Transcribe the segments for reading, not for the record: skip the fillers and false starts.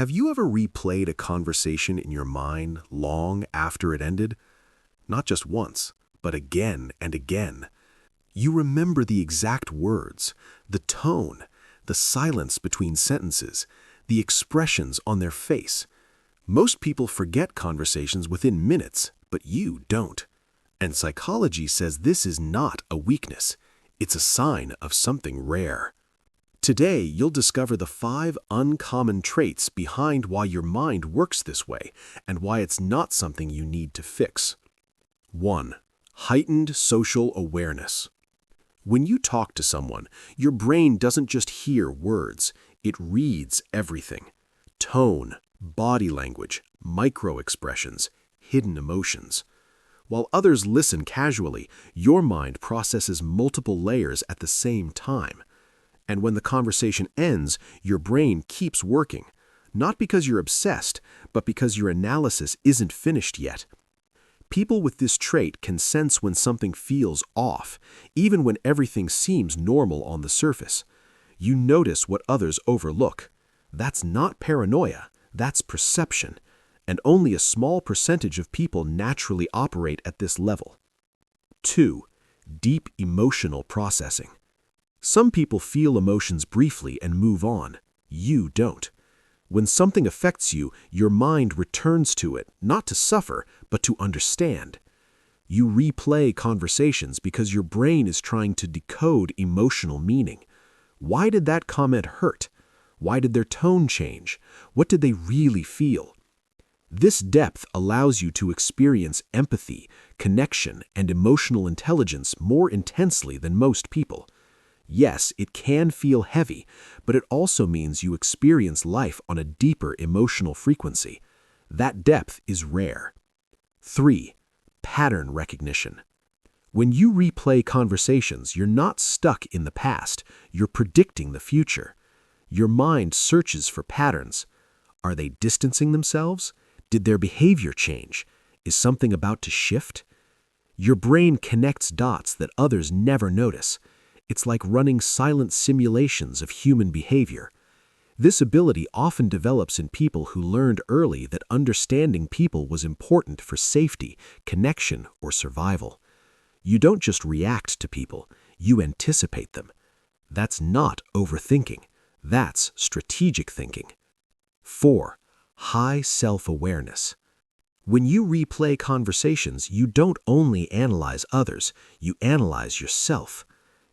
Have you ever replayed a conversation in your mind long after it ended? Not just once, but again and again. You remember the exact words, the tone, the silence between sentences, the expressions on their face. Most people forget conversations within minutes, but you don't. And psychology says this is not a weakness. It's a sign of something rare. Today, you'll discover the 5 uncommon traits behind why your mind works this way and why it's not something you need to fix. 1. Heightened social awareness. When you talk to someone, your brain doesn't just hear words, it reads everything. Tone, body language, micro-expressions, hidden emotions. While others listen casually, your mind processes multiple layers at the same time. And when the conversation ends, your brain keeps working, not because you're obsessed, but because your analysis isn't finished yet. People with this trait can sense when something feels off, even when everything seems normal on the surface. You notice what others overlook. That's not paranoia, that's perception, and only a small percentage of people naturally operate at this level. 2. Deep emotional processing. Some people feel emotions briefly and move on. You don't. When something affects you, your mind returns to it, not to suffer, but to understand. You replay conversations because your brain is trying to decode emotional meaning. Why did that comment hurt? Why did their tone change? What did they really feel? This depth allows you to experience empathy, connection, and emotional intelligence more intensely than most people. Yes, it can feel heavy, but it also means you experience life on a deeper emotional frequency. That depth is rare. 3. Pattern recognition. When you replay conversations, you're not stuck in the past, you're predicting the future. Your mind searches for patterns. Are they distancing themselves? Did their behavior change? Is something about to shift? Your brain connects dots that others never notice. It's like running silent simulations of human behavior. This ability often develops in people who learned early that understanding people was important for safety, connection, or survival. You don't just react to people, you anticipate them. That's not overthinking. That's strategic thinking. 4. High self-awareness. When you replay conversations, you don't only analyze others, you analyze yourself.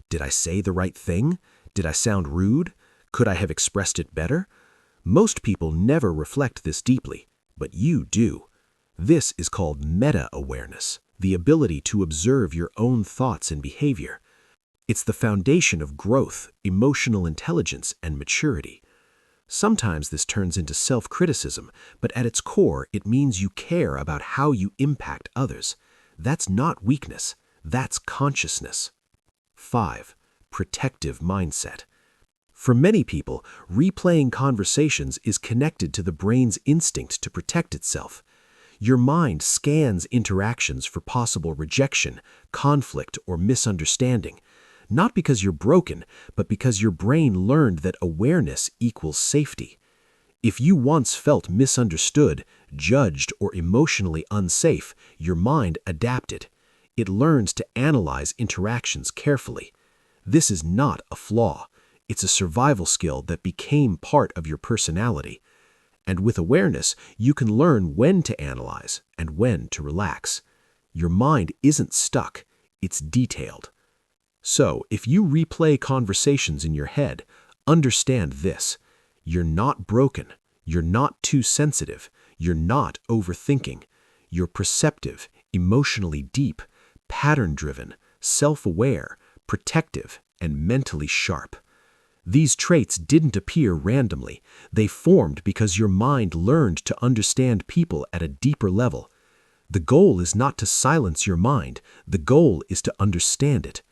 Did I say the right thing? Did I sound rude? Could I have expressed it better? Most people never reflect this deeply, but you do. This is called meta-awareness, the ability to observe your own thoughts and behavior. It's the foundation of growth, emotional intelligence, and maturity. Sometimes this turns into self-criticism, but at its core, it means you care about how you impact others. That's not weakness, that's consciousness. 5. Protective mindset. For many people, replaying conversations is connected to the brain's instinct to protect itself. Your mind scans interactions for possible rejection, conflict, or misunderstanding, not because you're broken, but because your brain learned that awareness equals safety. If you once felt misunderstood, judged, or emotionally unsafe, your mind adapted. It learns to analyze interactions carefully. This is not a flaw. It's a survival skill that became part of your personality. And with awareness, you can learn when to analyze and when to relax. Your mind isn't stuck, it's detailed. So, if you replay conversations in your head, understand this. You're not broken. You're not too sensitive. You're not overthinking. You're perceptive, emotionally deep, pattern-driven, self-aware, protective, and mentally sharp. These traits didn't appear randomly. They formed because your mind learned to understand people at a deeper level. The goal is not to silence your mind. The goal is to understand it.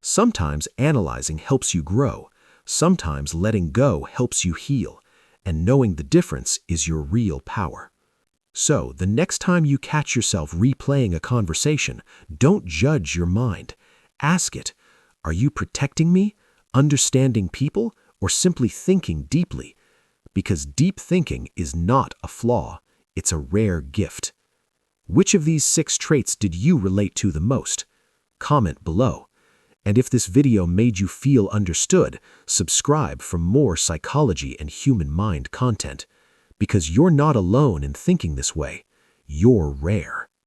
Sometimes analyzing helps you grow. Sometimes letting go helps you heal. And knowing the difference is your real power. So, the next time you catch yourself replaying a conversation, don't judge your mind. Ask it, are you protecting me, understanding people, or simply thinking deeply? because deep thinking is not a flaw, it's a rare gift. Which of these 6 traits did you relate to the most? Comment below. And if this video made you feel understood, subscribe for more psychology and human mind content. Because you're not alone in thinking this way. You're rare.